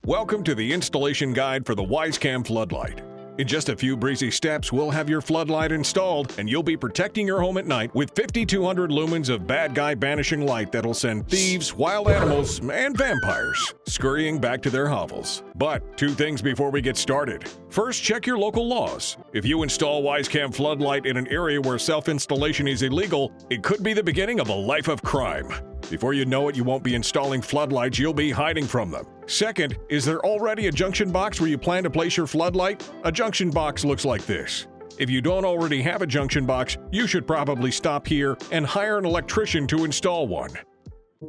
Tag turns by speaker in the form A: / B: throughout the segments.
A: Welcome to the installation guide for the Wyze Floodlight. In just a few breezy steps, we'll have your floodlight installed, and you'll be protecting your home at night with 5,200 lumens of bad guy banishing light that'll send thieves, wild animals, and vampires scurrying back to their hovels. But two things before we get started. First, check your local laws. If you install Wyze Floodlight in an area where self-installation is illegal, it could be the beginning of a life of crime. Before you know it, you won't be installing floodlights, you'll be hiding from them. Second, is there already a junction box where you plan to place your floodlight? A junction box looks like this. If you don't already have a junction box, you should probably stop here and hire an electrician to install one.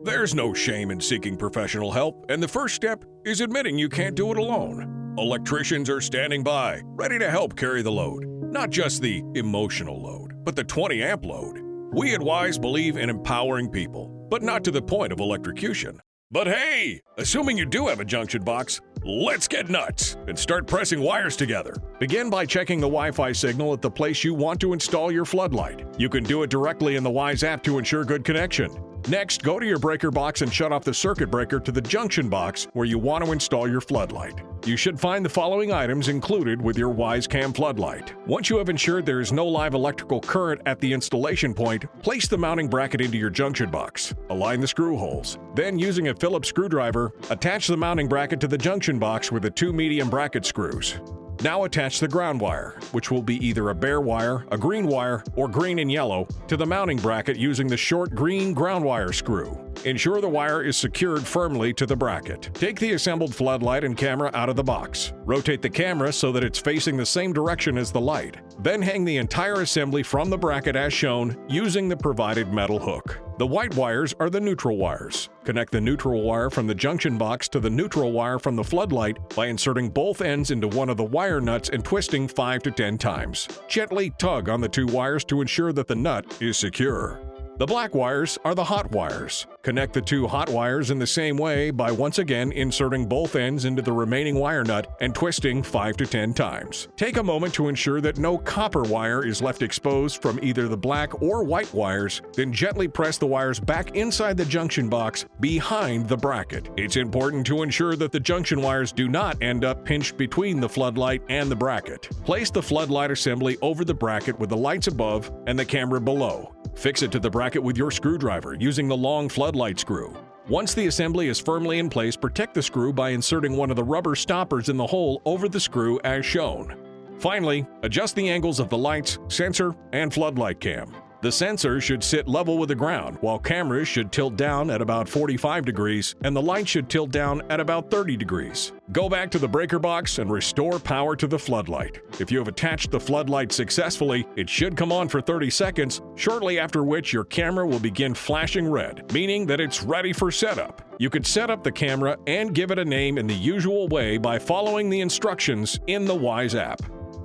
A: There's no shame in seeking professional help, and the first step is admitting you can't do it alone. Electricians are standing by, ready to help carry the load. Not just the emotional load, but the 20-amp load. We at Wyze believe in empowering people, but not to the point of electrocution. But hey, assuming you do have a junction box, let's get nuts and start pressing wires together. Begin by checking the Wi-Fi signal at the place you want to install your floodlight. You can do it directly in the Wyze app to ensure good connection. Next, go to your breaker box and shut off the circuit breaker to the junction box where you want to install your floodlight. You should find the following items included with your Wyze floodlight. Once you have ensured there is no live electrical current at the installation point, place the mounting bracket into your junction box. Align the screw holes. Then, using a Phillips screwdriver, attach the mounting bracket to the junction box with the two medium bracket screws. Now attach the ground wire, which will be either a bare wire, a green wire, or green and yellow, to the mounting bracket using the short green ground wire screw. Ensure the wire is secured firmly to the bracket. Take the assembled floodlight and camera out of the box. Rotate the camera so that it's facing the same direction as the light. Then hang the entire assembly from the bracket as shown using the provided metal hook. The white wires are the neutral wires. Connect the neutral wire from the junction box to the neutral wire from the floodlight by inserting both ends into one of the wire nuts and twisting 5 to 10 times. Gently tug on the two wires to ensure that the nut is secure. The black wires are the hot wires. Connect the two hot wires in the same way by once again inserting both ends into the remaining wire nut and twisting 5 to 10 times. Take a moment to ensure that no copper wire is left exposed from either the black or white wires, then gently press the wires back inside the junction box behind the bracket. It's important to ensure that the junction wires do not end up pinched between the floodlight and the bracket. Place the floodlight assembly over the bracket with the lights above and the camera below. Fix it to the bracket with your screwdriver using the long floodlight screw. Once the assembly is firmly in place, protect the screw by inserting one of the rubber stoppers in the hole over the screw as shown. Finally, adjust the angles of the lights, sensor, and floodlight cam. The sensor should sit level with the ground, while cameras should tilt down at about 45 degrees and the light should tilt down at about 30 degrees. Go back to the breaker box and restore power to the floodlight. If you have attached the floodlight successfully, it should come on for 30 seconds, shortly after which your camera will begin flashing red, meaning that it's ready for setup. You could set up the camera and give it a name in the usual way by following the instructions in the Wyze app.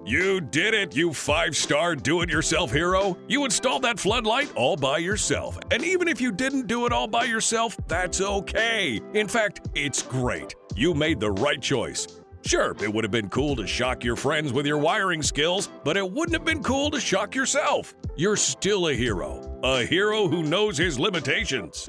A: You did it, you 5-star do-it-yourself hero! You installed that floodlight all by yourself. And even if you didn't do it all by yourself, that's okay. In fact, it's great. You made the right choice. Sure, it would have been cool to shock your friends with your wiring skills, but it wouldn't have been cool to shock yourself. You're still a hero who knows his limitations.